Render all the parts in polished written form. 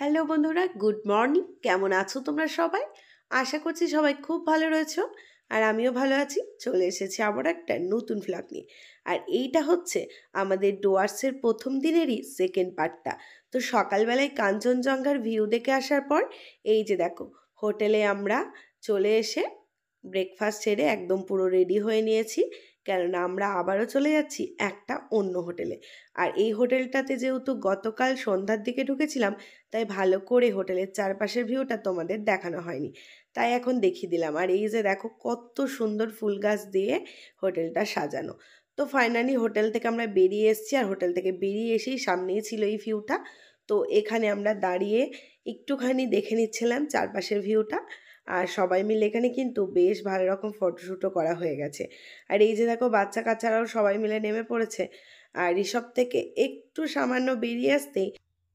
Hello বন্ধুরা, good morning. কেমন আছো তোমরা সবাই? আশা করছি সবাই খুব ভালো রয়েছো। আর আমিও ভালো আছি। চলে এসেছি আবার একটা নতুন ভ্লগ নিয়ে। আর এইটা হচ্ছে আমাদের ডুয়ার্সের প্রথম দিনেরই সেকেন্ড পার্টটা। তো সকালবেলায় কাঞ্চনজঙ্ঘার ভিউ দেখে আসার পর এই যে দেখো, হোটেলে আমরা চলে এসে ব্রেকফাস্ট সেরে একদম পুরো রেডি হয়ে নিয়েছি। কেননা আমরা আবারও চলে যাচ্ছি একটা অন্য হোটেলে। আর এই হোটেলটাতে যেহেতু গতকাল সন্ধ্যার দিকে ঢুকেছিলাম, তাই ভালো করে হোটেলের চারপাশের ভিউটা তোমাদের দেখানো হয়নি, তাই এখন দেখিয়ে দিলাম। আর এই যে দেখো, কত সুন্দর ফুল গাছ দিয়ে হোটেলটা সাজানো। তো ফাইনালি হোটেল থেকে আমরা বেরিয়ে এসেছি, আর হোটেল থেকে বেরিয়ে এসেই সামনেই ছিল এই ভিউটা। তো এখানে আমরা দাঁড়িয়ে একটুখানি দেখে নিচ্ছিলাম চারপাশের ভিউটা। আর সবাই মিলে এখানে কিন্তু বেশ ভালো রকম ফটোশ্যুটও করা হয়ে গেছে। আর এই যে দেখো, বাচ্চা কাচ্চারাও সবাই মিলে নেমে পড়েছে। আর রিসর্ট থেকে একটু সামান্য বেরিয়ে আসতেই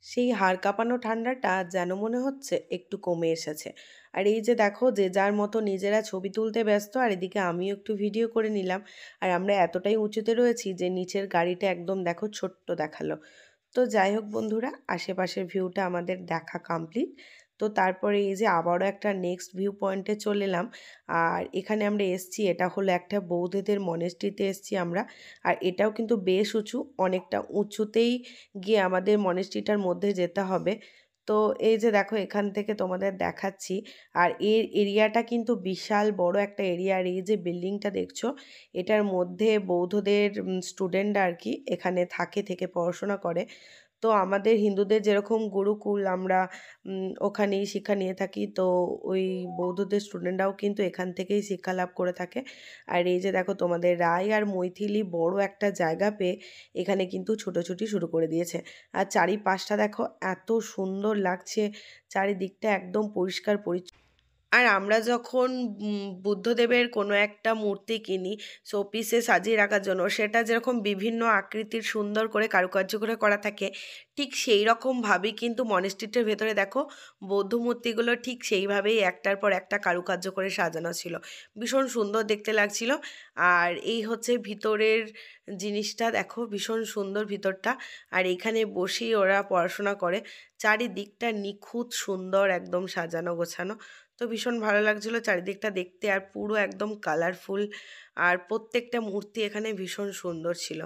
সেই হাড় কাঁপানো ঠান্ডাটা যেন মনে হচ্ছে একটু কমে এসেছে। আর এই যে দেখো, যে যার মতো নিজেরা ছবি তুলতে ব্যস্ত, আর এদিকে আমিও একটু ভিডিও করে নিলাম। আর আমরা এতটাই উঁচুতে রয়েছি যে নিচের গাড়িটা একদম দেখো ছোট্ট দেখালো। তো যাই হোক বন্ধুরা, আশেপাশের ভিউটা আমাদের দেখা কমপ্লিট। তো তারপরে এই যে আবারও একটা নেক্সট ভিউ পয়েন্টে চলে এলাম। আর এখানে আমরা এসছি, এটা হলো একটা বৌদ্ধদের মনেস্ট্রিতে এসছি আমরা। আর এটাও কিন্তু বেশ উঁচু, অনেকটা উঁচুতেই গিয়ে আমাদের মনেস্ট্রিটার মধ্যে যেতে হবে। তো এই যে দেখো, এখান থেকে তোমাদের দেখাচ্ছি। আর এর এরিয়াটা কিন্তু বিশাল বড় একটা এরিয়া। আর এই যে বিল্ডিংটা দেখছো, এটার মধ্যে বৌদ্ধদের স্টুডেন্টরা আর কি এখানে থেকে পড়াশোনা করে। তো আমাদের হিন্দুদের যেরকম গুরুকুল, আমরা ওখানেই শিক্ষা নিয়ে থাকি, তো ওই বৌদ্ধদের স্টুডেন্টরাও কিন্তু এখান থেকেই শিক্ষা লাভ করে থাকে। আর এই যে দেখো, তোমাদের রায় আর মৈথিলি বড় একটা জায়গা পেয়ে এখানে কিন্তু ছুটোছুটি শুরু করে দিয়েছে। আর চারিপাশটা দেখো, এত সুন্দর লাগছে, চারিদিকটা একদম পরিষ্কার পরিচ্ছন্ন। আর আমরা যখন বুদ্ধদেবের কোনো একটা মূর্তি কিনি শোপিসে সাজিয়ে রাখার জন্য, সেটা যেরকম বিভিন্ন আকৃতির সুন্দর করে কারুকার্য করে করা থাকে, ঠিক সেই রকমভাবেই কিন্তু মনেস্ট্রিটার ভেতরে দেখো, বৌদ্ধ মূর্তিগুলো ঠিক সেইভাবেই একটার পর একটা কারুকার্য করে সাজানো ছিল। ভীষণ সুন্দর দেখতে লাগছিল। আর এই হচ্ছে ভিতরের জিনিসটা দেখো, ভীষণ সুন্দর ভিতরটা। আর এখানে বসেই ওরা পড়াশোনা করে। চারিদিকটা নিখুঁত সুন্দর, একদম সাজানো গোছানো। তো ভীষণ ভালো লাগছিলো চারিদিকটা দেখতে, আর পুরো একদম কালারফুল। আর প্রত্যেকটা মূর্তি এখানে ভীষণ সুন্দর ছিল।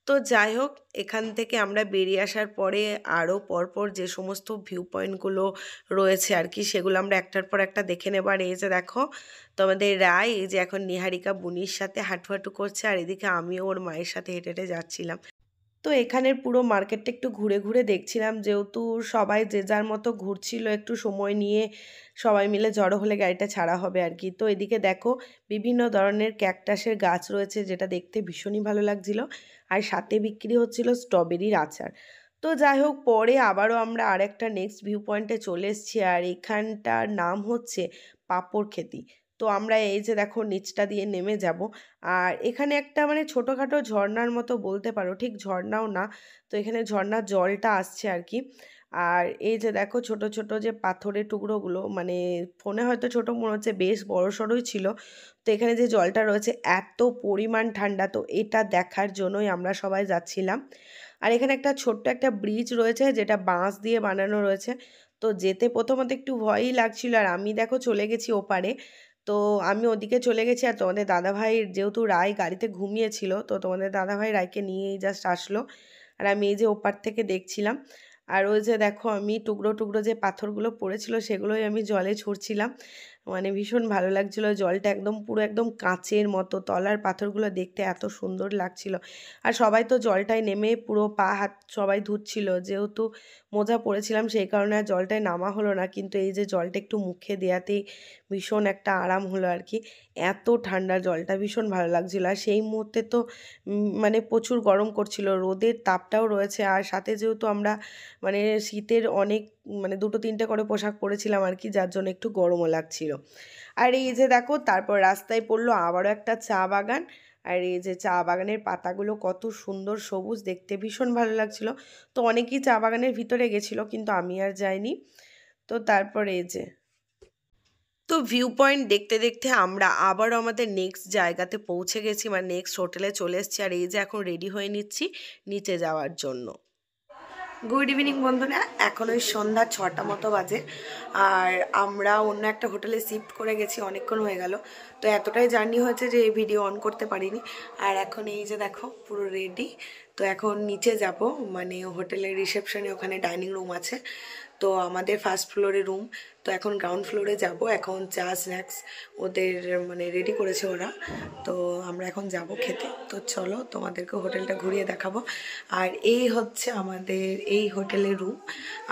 তো যাই হোক, এখান থেকে আমরা বেরিয়ে আসার পরে আরও পরপর যে সমস্ত ভিউ পয়েন্টগুলো রয়েছে আর কি, সেগুলো আমরা একটার পর একটা দেখে নেব। আর এই যে দেখো, তোমাদের রায় এই যে এখন নিহারিকা বুনির সাথে হাঁটু করছে, আর এদিকে আমিও ওর মায়ের সাথে হেঁটে হেঁটে যাচ্ছিলাম। তো এখানের পুরো মার্কেটটা একটু ঘুরে ঘুরে দেখছিলাম, যেহেতু সবাই যে যার মতো ঘুরছিল, একটু সময় নিয়ে সবাই মিলে জড়ো হলে গাড়িটা ছাড়া হবে আর কি। তো এদিকে দেখো, বিভিন্ন ধরনের ক্যাকটাসের গাছ রয়েছে, যেটা দেখতে ভীষণই ভালো লাগছিল। আর সাথে বিক্রি হচ্ছিল স্ট্রবেরির আচার। তো যাই হোক, পরে আবারও আমরা আরেকটা নেক্সট ভিউ পয়েন্টে চলে এসেছি, আর এখানটার নাম হচ্ছে পাপড় খেতি। তো আমরা এই যে দেখো, নিচটা দিয়ে নেমে যাব। আর এখানে একটা মানে ছোটোখাটো ঝর্ণার মতো বলতে পারো, ঠিক ঝর্ণাও না। তো এখানে ঝর্ণার জলটা আসছে আর কি। আর এই যে দেখো, ছোট ছোট যে পাথরের টুকরোগুলো, মানে ফোনে হয়তো ছোট মনে হচ্ছে, বেশ বড় সড়োই ছিল। তো এখানে যে জলটা রয়েছে, এত পরিমাণ ঠান্ডা, তো এটা দেখার জন্যই আমরা সবাই যাচ্ছিলাম। আর এখানে একটা ছোট্ট একটা ব্রিজ রয়েছে, যেটা বাঁশ দিয়ে বানানো রয়েছে। তো যেতে প্রথমত একটু ভয়ই লাগছিল, আর আমি দেখো চলে গেছি ওপারে। তো আমি ওদিকে চলে গেছি, আর তোমাদের দাদাভাই যেহেতু রায় গাড়িতে ঘুমিয়েছিল, তো তোমাদের দাদাভাই রায়কে নিয়েই জাস্ট আসলো। আর আমি এই যে ওপার থেকে দেখছিলাম। আর ওই যে দেখো, আমি টুকরো টুকরো যে পাথরগুলো পড়েছিল, সেগুলোই আমি জলে ছুঁড়ছিলাম। মানে ভীষণ ভালো লাগছিল, জলটা একদম পুরো একদম কাঁচের মতো, তলার পাথরগুলো দেখতে এত সুন্দর লাগছিল। আর সবাই তো জলটায় নেমে পুরো পা হাত সবাই ধুচ্ছিল, যেহেতু মোজা পরেছিলাম সেই কারণে আর জলটায় নামা হলো না, কিন্তু এই যে জলটা একটু মুখে দেওয়াতেই ভীষণ একটা আরাম হলো আর কি। এত ঠান্ডা জলটা, ভীষণ ভালো লাগছিল। আর সেই মুহূর্তে তো মানে প্রচুর গরম করছিল, রোদের তাপটাও রয়েছে, আর সাথে যেহেতু আমরা মানে শীতের অনেক মানে 2-3টে করে পোশাক পরেছিলাম আর কি, যার জন্য একটু গরমও লাগছিল। আর এই যে দেখো, তারপর রাস্তায় পড়লো আবারও একটা চা বাগান। আর এই যে চা বাগানের পাতাগুলো কত সুন্দর সবুজ, দেখতে ভীষণ ভালো লাগছিল। তো অনেকেই চা বাগানের ভিতরে গেছিলো, কিন্তু আমি আর যাইনি। তো তারপর এই যে, তো ভিউ পয়েন্ট দেখতে দেখতে আমরা আবারও আমাদের নেক্সট জায়গাতে পৌঁছে গেছি, নেক্সট হোটেলে চলে এসেছি। আর এই যে এখন রেডি হয়ে নিচ্ছি নিচে যাওয়ার জন্য। গুড ইভিনিং বন্ধুরা, এখন ওই সন্ধ্যা 6টা মতো বাজে আর আমরা অন্য একটা হোটেলে শিফট করে গেছি, অনেকক্ষণ হয়ে গেল। তো এতটাই জার্নি হয়েছে যে এই ভিডিও অন করতে পারিনি। আর এখন এই যে দেখো পুরো রেডি। তো এখন নিচে যাব, মানে হোটেলের রিসেপশনে ওখানে ডাইনিং রুম আছে, তো আমাদের ফার্স্ট ফ্লোরে রুম। তো এখন গ্রাউন্ড ফ্লোরে যাব, এখন চা স্ন্যাক্স ওদের মানে রেডি করেছে ওরা, তো আমরা এখন যাব খেতে। তো চলো তোমাদেরকে হোটেলটা ঘুরিয়ে দেখাবো। আর এই হচ্ছে আমাদের এই হোটেলের রুম,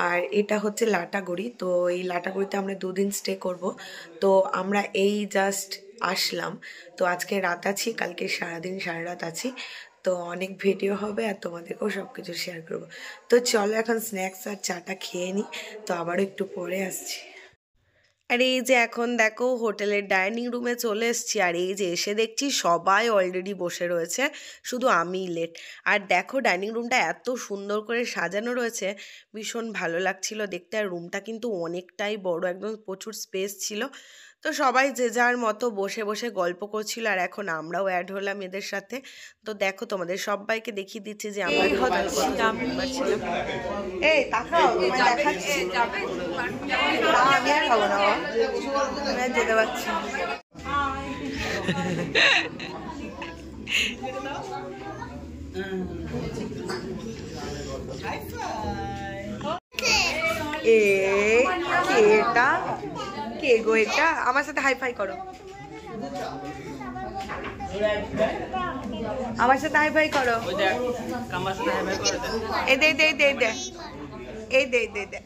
আর এটা হচ্ছে লাটাগুড়ি। তো এই লাটাগুড়িতে আমরা 2 দিন স্টে করব। তো আমরা এই জাস্ট আসলাম, তো আজকে রাত আছি, কালকে সারাদিন সারা রাত আছি। তো অনেক ভিডিও হবে আর তোমাদেরকেও সব কিছু শেয়ার করবো। তো চলো এখন স্ন্যাক্স আর চাটা খেয়ে নিই, তো আবারও একটু পরে আসছি। আর এই যে এখন দেখো হোটেলের ডাইনিং রুমে চলে এসেছি, আর এই যে এসে দেখছি সবাই অলরেডি বসে রয়েছে, শুধু আমিই লেট। আর দেখো ডাইনিং রুমটা এত সুন্দর করে সাজানো রয়েছে, ভীষণ ভালো লাগছিল দেখতে। আর রুমটা কিন্তু অনেকটাই বড়, একদম প্রচুর স্পেস ছিল। তো সবাই যে যার মতো বসে বসে গল্প করছিল, আর এখন আমরাও অ্যাড হলাম এদের সাথে। তো দেখো তোমাদের সবাইকে দেখিয়ে দিচ্ছি যে আমরা এই তাকাও দেখাচ্ছি, আমি আর খাবো না, আমি যেতে পারছি। এটা কে গো? এটা আমার সাথে হাই ফাই করো, আমার সাথে হাই ফাই করো। এই দে দে দে দে, এই দে দে দে।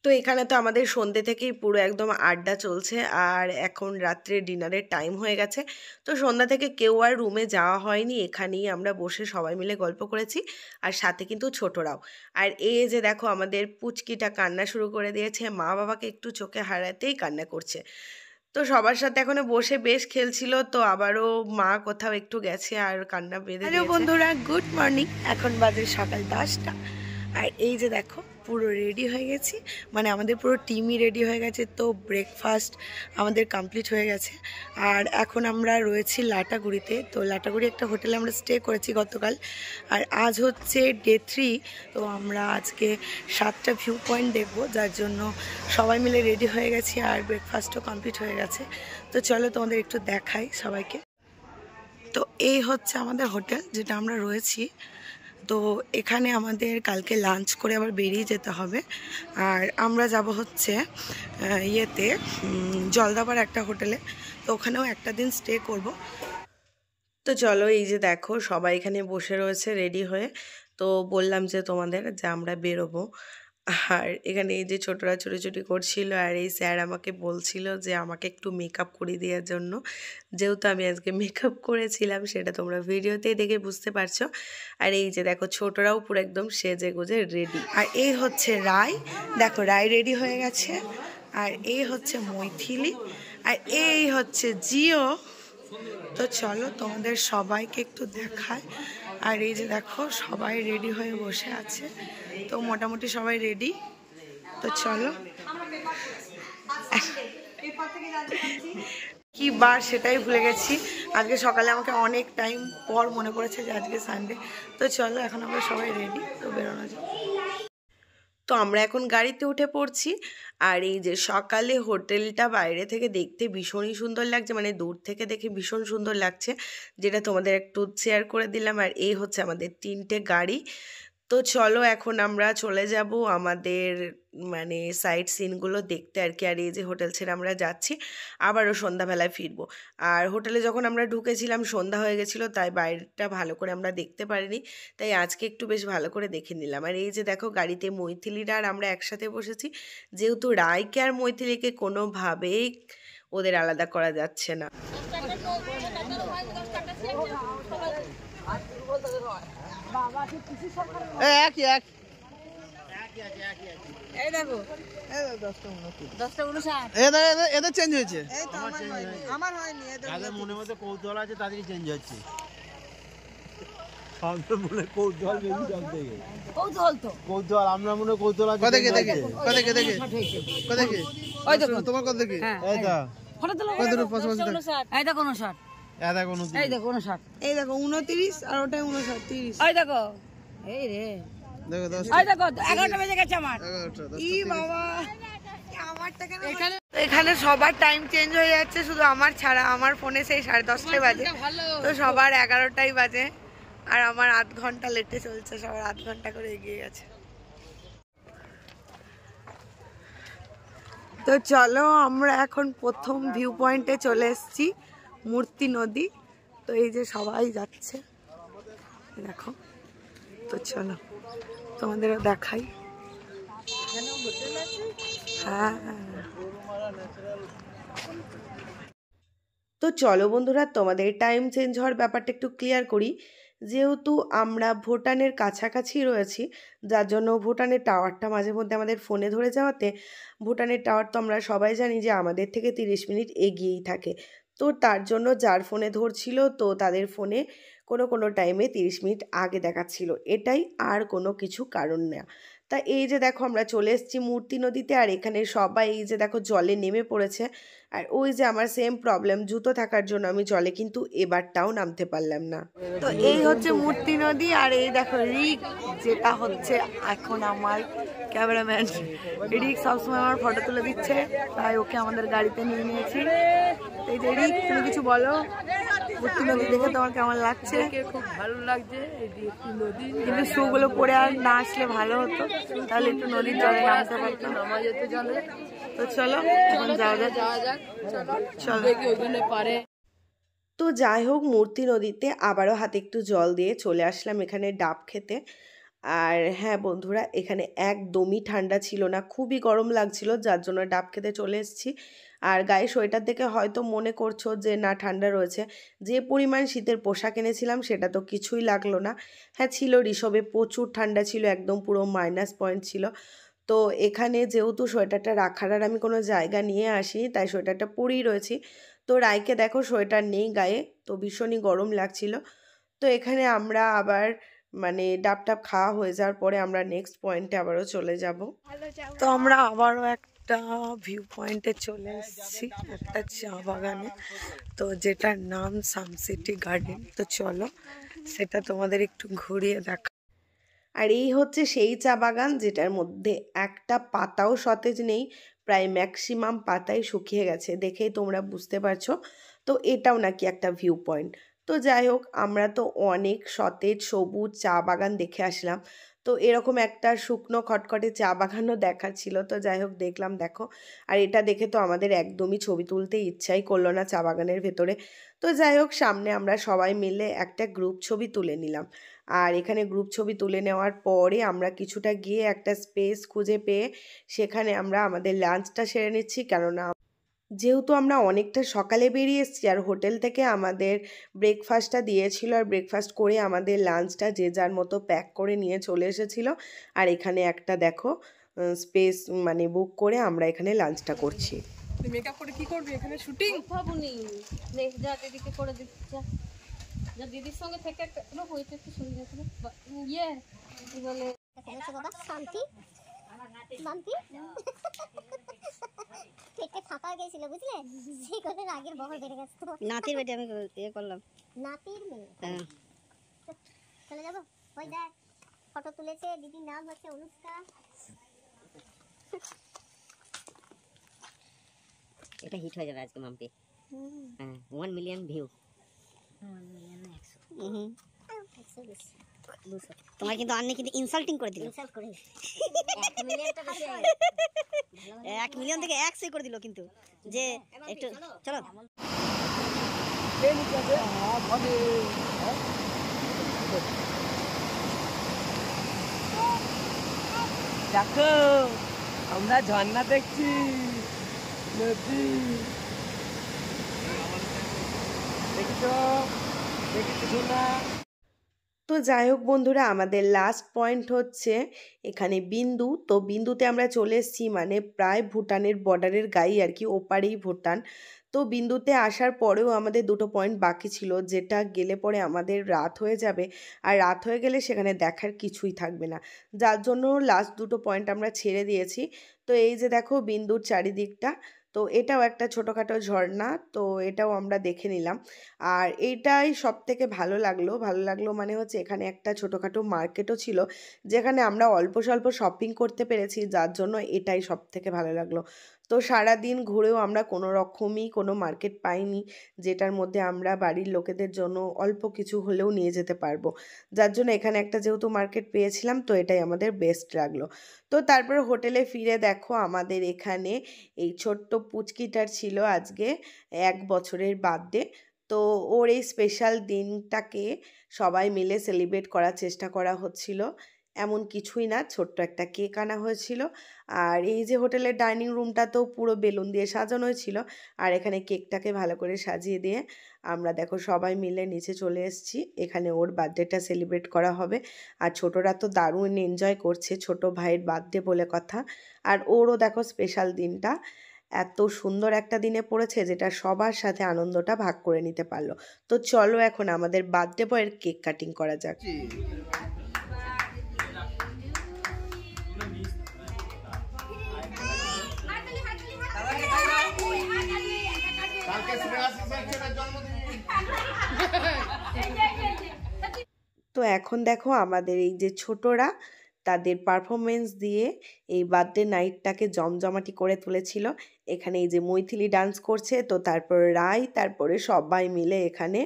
তো এখানে তো আমাদের সন্ধ্যে থেকেই পুরো একদম আড্ডা চলছে, আর এখন রাত্রে ডিনারের টাইম হয়ে গেছে। তো সন্ধ্যা থেকে কেউ আর রুমে যাওয়া হয়নি, এখানেই আমরা বসে সবাই মিলে গল্প করেছি, আর সাথে কিন্তু ছোটরাও। আর এই যে দেখো আমাদের পুচকিটা কান্না শুরু করে দিয়েছে, মা বাবাকে একটু চোখে হারাতেই কান্না করছে। তো সবার সাথে এখন বসে বেশ খেলছিল, তো আবারও মা কোথাও একটু গেছে আর কান্না বেঁধে দিয়েছে। হ্যালো বন্ধুরা, গুড মর্নিং। এখন বাজে সকাল 10টা, আর এই যে দেখো পুরো রেডি হয়ে গেছি, মানে আমাদের পুরো টিমই রেডি হয়ে গেছে। তো ব্রেকফাস্ট আমাদের কমপ্লিট হয়ে গেছে, আর এখন আমরা রয়েছি লাটাগুড়িতে। তো লাটাগুড়ি একটা হোটেলে আমরা স্টে করেছি গতকাল, আর আজ হচ্ছে ডে 3। তো আমরা আজকে 7টা ভিউ পয়েন্ট দেখবো, যার জন্য সবাই মিলে রেডি হয়ে গেছি, আর ব্রেকফাস্টও কমপ্লিট হয়ে গেছে। তো চলো তোমাদের একটু দেখাই সবাইকে। তো এই হচ্ছে আমাদের হোটেল যেটা আমরা রয়েছি। তো এখানে আমাদের কালকে লাঞ্চ করে আবার বেরিয়ে যেতে হবে, আর আমরা যাব হচ্ছে ইয়েতে জলদাপাড়া একটা হোটেলে, তো ওখানেও একটা দিন স্টে করব। তো চলো এই যে দেখো সবাই এখানে বসে রয়েছে রেডি হয়ে। তো বললাম যে তোমাদের যে আমরা বেরোবো, আর এখানে এই যে ছোটরা ছোটাছুটি করছিল, আর এই স্যার আমাকে বলছিল যে আমাকে একটু মেকআপ করে দেওয়ার জন্য, যেহেতু আমি আজকে মেকআপ করেছিলাম সেটা তোমরা ভিডিওতেই দেখে বুঝতে পারছো। আর এই যে দেখো ছোটরাও পুরো একদম সেজে গুজে রেডি। আর এই হচ্ছে রায়, দেখো রায় রেডি হয়ে গেছে, আর এই হচ্ছে মৈথিলি, আর এই হচ্ছে জিও। তো চলো তোমাদের সবাইকে একটু দেখায়। আর এই যে দেখো সবাই রেডি হয়ে বসে আছে, তো মোটামুটি সবাই রেডি। তো চলো, কি বার সেটাই ভুলে গেছি। আজকে সকালে আমাকে অনেক টাইম পর মনে পড়েছে যে আজকে সানডে। তো চলো এখন আমরা সবাই রেডি, তো বেরোনো যাক। তো আমরা এখন গাড়িতে উঠে পড়ছি, আর এই যে সকালে হোটেলটা বাইরে থেকে দেখতে ভীষণই সুন্দর লাগছে, মানে দূর থেকে দেখে ভীষণ সুন্দর লাগছে, যেটা তোমাদের একটু শেয়ার করে দিলাম। আর এই হচ্ছে আমাদের 3টে গাড়ি। তো চলো এখন আমরা চলে যাব আমাদের মানে সাইট সিনগুলো দেখতে আর কি। আর এই যে হোটেল ছেড়ে আমরা যাচ্ছি, আবারও সন্ধ্যাবেলায় ফিরবো। আর হোটেলে যখন আমরা ঢুকেছিলাম সন্ধ্যা হয়ে গেছিলো, তাই বাইরেটা ভালো করে আমরা দেখতে পারিনি, তাই আজকে একটু বেশ ভালো করে দেখে নিলাম। আর এই যে দেখো গাড়িতে মৈথিলিরা আর আমরা একসাথে বসেছি, যেহেতু রায়কে আর মৈথিলিকে কোনোভাবেই ওদের আলাদা করা যাচ্ছে না। এদের চেঞ্জ হয়েছে, যাদের মনের মধ্যে কৌতূহল আছে তাদেরই চেঞ্জ হচ্ছে। কৌতূহল আমরা মনে কৌতূহল আছে। তোমার কত দেখি দেখো এই দেখো 59, এই দেখো 29 আর ওটা 29 এই দেখো, এই রে, দেখো 10 এই দেখো 11টা বেজে গেছে আমার। 11টা ই বাবা, আমারটা কেন এখানে সবার টাইম চেঞ্জ হয়ে যাচ্ছে, শুধু আমার ছাড়া। আমার ফোনে সেই 10:30টায় বাজে, তো সবার 11টাই বাজে, আর আমার 8 ঘন্টা লেটে চলছে, সবার 8 ঘন্টা করে এগিয়ে গেছে। তো চলো, আমরা এখন প্রথম ভিউ পয়েন্টে চলে এসেছি, মূর্তি নদী। তো এই যে সবাই যাচ্ছে, দেখো। তো চলো তোমাদেরও দেখাই। হ্যাঁ, তো চলো বন্ধুরা, তোমাদের টাইম চেঞ্জ হওয়ার ব্যাপারটা একটু ক্লিয়ার করি। যেহেতু আমরা ভুটানের কাছাকাছি রয়েছি, যার জন্য ভুটানের টাওয়ারটা মাঝে মধ্যে আমাদের ফোনে ধরে যাওয়াতে, ভুটানের টাওয়ার তো আমরা সবাই জানি যে আমাদের থেকে 30 মিনিট এগিয়েই থাকে। তো তার জন্য যার ফোনে ধরছিল, তো তাদের ফোনে কোনো টাইমে 30 মিনিট আগে দেখাচ্ছিল, এটাই, আর কোনো কিছু কারণ না। তা এই যে দেখো, আমরা চলে এসেছি মূর্তি নদীতে, আর এখানে সবাই এই যে দেখো জলে নেমে পড়েছে। আর ওই যে আমার সেম প্রবলেম, জুতো থাকার জন্য আমি জলে কিন্তু এবারটাও নামতে পারলাম না। তো এই হচ্ছে মূর্তি নদী, আর এই দেখো রিক, যেটা হচ্ছে এখন আমার ক্যামেরাম্যান। রিক সবসময় আমার ফটো তুলে দিচ্ছে, তাই ওকে আমাদের গাড়িতে নিয়ে নিয়েছি। এই যে রিক, তুমি কিছু বলো, মূর্তি নদী দেখে তোমার কেমন লাগছে? খুব ভালো লাগছে, এই নদী, কিন্তু শুগুলো পরে আর না আসলে ভালো হতো, তাহলে একটু নদীর জলে নামতে পারতাম। নামা যেতে চলে। তো চলো এখন যাওয়া যাক। চলো দেখি ওইখানে পারে। তো যাই হোক, মূর্তি নদীতে আবারও হাতে একটু জল দিয়ে চলে আসলাম এখানে ডাব খেতে। আর হ্যাঁ বন্ধুরা, এখানে একদমই ঠান্ডা ছিল না, খুবই গরম লাগছিল, যার জন্য ডাব খেতে চলে এসেছি। আর গায়ে সোয়েটার দেখে হয়তো মনে করছো যে না ঠান্ডা রয়েছে, যে পরিমাণ শীতের পোশাক এনেছিলাম সেটা তো কিছুই লাগলো না। হ্যাঁ ছিল, ঋষভে প্রচুর ঠান্ডা ছিল, একদম পুরো -পয়েন্ট ছিল। তো এখানে যেহেতু সোয়েটারটা রাখার আর আমি কোনো জায়গা নিয়ে আসি, তাই সোয়েটারটা পরেই রয়েছি। তো রাইকে দেখো সোয়েটার নেই গায়ে, তো ভীষণই গরম লাগছিল। তো এখানে আমরা আবার মানে ডাব টাব খাওয়া হয়ে যাওয়ার পরে আমরা নেক্সট পয়েন্টে আবারও চলে যাব। তো আমরা আবারও একটা ভিউ পয়েন্টে চলে এসেছি, একটা চা বাগানে, তো যেটার নাম সানসিটি গার্ডেন। তো চলো সেটা তোমাদের একটু ঘুরিয়ে দেখা। আর এই হচ্ছে সেই চা বাগান যেটার মধ্যে একটা পাতাও সতেজ নেই, প্রায় ম্যাক্সিমাম পাতাই শুকিয়ে গেছে, দেখেই তোমরা বুঝতে পারছো। তো এটাও নাকি একটা ভিউ পয়েন্ট। তো যাই হোক, আমরা তো অনেক সতেজ সবুজ চা বাগান দেখে আসলাম, তো এরকম একটা শুকনো খটখটে চা বাগানও দেখার ছিল। তো যাই হোক দেখলাম, দেখো। আর এটা দেখে তো আমাদের একদমই ছবি তুলতে ইচ্ছাই করলো না চা বাগানের ভেতরে। তো যাই হোক, সামনে আমরা সবাই মিলে একটা গ্রুপ ছবি তুলে নিলাম। আর এখানে গ্রুপ ছবি তুলে নেওয়ার পরে আমরা কিছুটা গিয়ে একটা স্পেস খুঁজে পেয়ে সেখানে আমরা আমাদের লাঞ্চটা সেরে নিচ্ছি, কেননা যেহেতু আমরা অনেকটা সকালে বেরিয়ে এসেছি, আর হোটেল থেকে আমাদের ব্রেকফাস্টটা দিয়েছিল, আর ব্রেকফাস্ট করে আমাদের লাঞ্চটা যে যার মতো প্যাক করে নিয়ে চলে এসেছিল। আর এখানে একটা দেখো স্পেস মানে বুক করে আমরা এখানে লাঞ্চটা করছি। মেকআপ করে কি করবি এখানে? শুটিং ভাবুনি, যা দিদিকে করে দিচ্ছা, যা দিদির সঙ্গে থেকে একটা হয়েছে একটু সুন্দর করে ইয়ে কি বলে বাবা শান্তি শান্তি পেটে ফাঁপা গেছিল বুঝলে, সেই কথা রাগের বহর বেড়ে গেছে। নাতির বেটে আমি ইয়ে করলাম, নাতির মেয়ে। হ্যাঁ চলে যাবো, ওই দেখ ফটো তুলেছে, দিদির নাম হচ্ছে অনুষ্কা। এটা হিট হয়ে যাবে আজকে মাম্পি। হ্যাঁ 1 মিলিয়ন ভিউ। 1 মিলিয়ন 100 তোমার কিন্তু আন্নি কিন্তু ইনসাল্টিং করে দিল। ইনসাল্ট করে 1 মিলিয়নটা বেশি, 1 মিলিয়ন থেকে 100 করে দিল কিন্তু, যে একটু চলো দেখো আমরা ঝর্ণা দেখছি, নদী দেখছো, দেখছো না? তো যাই হোক বন্ধুরা, আমাদের লাস্ট পয়েন্ট হচ্ছে এখানে বিন্দু। তো বিন্দুতে আমরা চলে এসেছি, মানে প্রায় ভুটানের বর্ডারের গায়ে আর কি, ওপারেই ভুটান। তো বিন্দুতে আসার পরেও আমাদের দুটো পয়েন্ট বাকি ছিল, যেটা গেলে পরে আমাদের রাত হয়ে যাবে, আর রাত হয়ে গেলে সেখানে দেখার কিছুই থাকবে না, যার জন্য লাস্ট দুটো পয়েন্ট আমরা ছেড়ে দিয়েছি। তো এই যে দেখো বিন্দুর চারিদিকটা, তো এটাও একটা ছোটোখাটো ঝর্ণা, তো এটাও আমরা দেখে নিলাম। আর এইটাই সবথেকে ভালো লাগলো মানে হচ্ছে এখানে একটা ছোটোখাটো মার্কেটও ছিল, যেখানে আমরা অল্প স্বল্প শপিং করতে পেরেছি, যার জন্য এটাই সবথেকে ভালো লাগলো। তো সারাদিন ঘুরেও আমরা কোনো রকমই কোনো মার্কেট পাইনি, যেটার মধ্যে আমরা বাড়ির লোকেদের জন্য অল্প কিছু হলেও নিয়ে যেতে পারবো, যার জন্য এখানে একটা যেহেতু মার্কেট পেয়েছিলাম, তো এটাই আমাদের বেস্ট লাগলো। তো তারপর হোটেলে ফিরে দেখো আমাদের এখানে এই ছোট্ট পুচকিটার ছিল আজকে 1 বছরের বার্থডে। তো ওর এই স্পেশাল দিনটাকে সবাই মিলে সেলিব্রেট করার চেষ্টা করা হচ্ছিল। এমন কিছুই না, ছোট্ট একটা কেক আনা হয়েছিল। আর এই যে হোটেলের ডাইনিং রুমটা তো পুরো বেলুন দিয়ে সাজানো ছিল, আর এখানে কেকটাকে ভালো করে সাজিয়ে দিয়ে আমরা দেখো সবাই মিলে নিচে চলে এসেছি। এখানে ওর বার্থডেটা সেলিব্রেট করা হবে। আর ছোটরা তো দারুণ এনজয় করছে, ছোট ভাইয়ের বার্থডে বলে কথা। আর ওরও দেখো স্পেশাল দিনটা এত সুন্দর একটা দিনে পড়েছে, যেটা সবার সাথে আনন্দটা ভাগ করে নিতে পারলো। তো চলো এখন আমাদের বার্থডে বয়ের কেক কাটিং করা যাক। তো এখন দেখো আমাদের এই যে ছোটরা তাদের পারফরমেন্স দিয়ে এই বার্থডে নাইটটাকে জমজমাটি করে তুলেছিল। এখানে এই যে মৈথিলি ডান্স করছে, তো তারপর রায়, তারপরে সবাই মিলে এখানে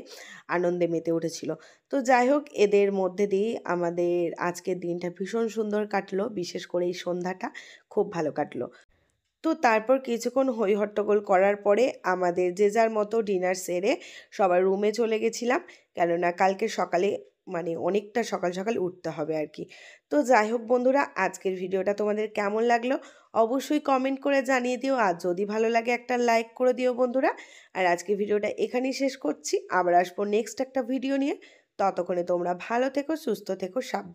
আনন্দে মেতে উঠেছিল। তো যাই হোক, এদের মধ্যে দিয়ে আমাদের আজকের দিনটা ভীষণ সুন্দর কাটলো, বিশেষ করে এই সন্ধ্যাটা খুব ভালো কাটলো। তো তারপর কিছুক্ষণ হই হট্টগোল করার পরে আমাদের যে যার মতো ডিনার সেরে সবাই রুমে চলে গেছিলাম, কেননা কালকে সকালে মানে অনেকটা সকাল সকাল উঠতে হবে আর কি। তো যাই হোক বন্ধুরা, আজকের ভিডিওটা তোমাদের কেমন লাগলো অবশ্যই কমেন্ট করে জানিয়ে দিও, আর যদি ভালো লাগে একটা লাইক করে দিও বন্ধুরা। আর আজকের ভিডিওটা এখানেই শেষ করছি, আবার আসবো নেক্সট একটা ভিডিও নিয়ে। ততক্ষণে তোমরা ভালো থেকো, সুস্থ থেকো, সাবধানে।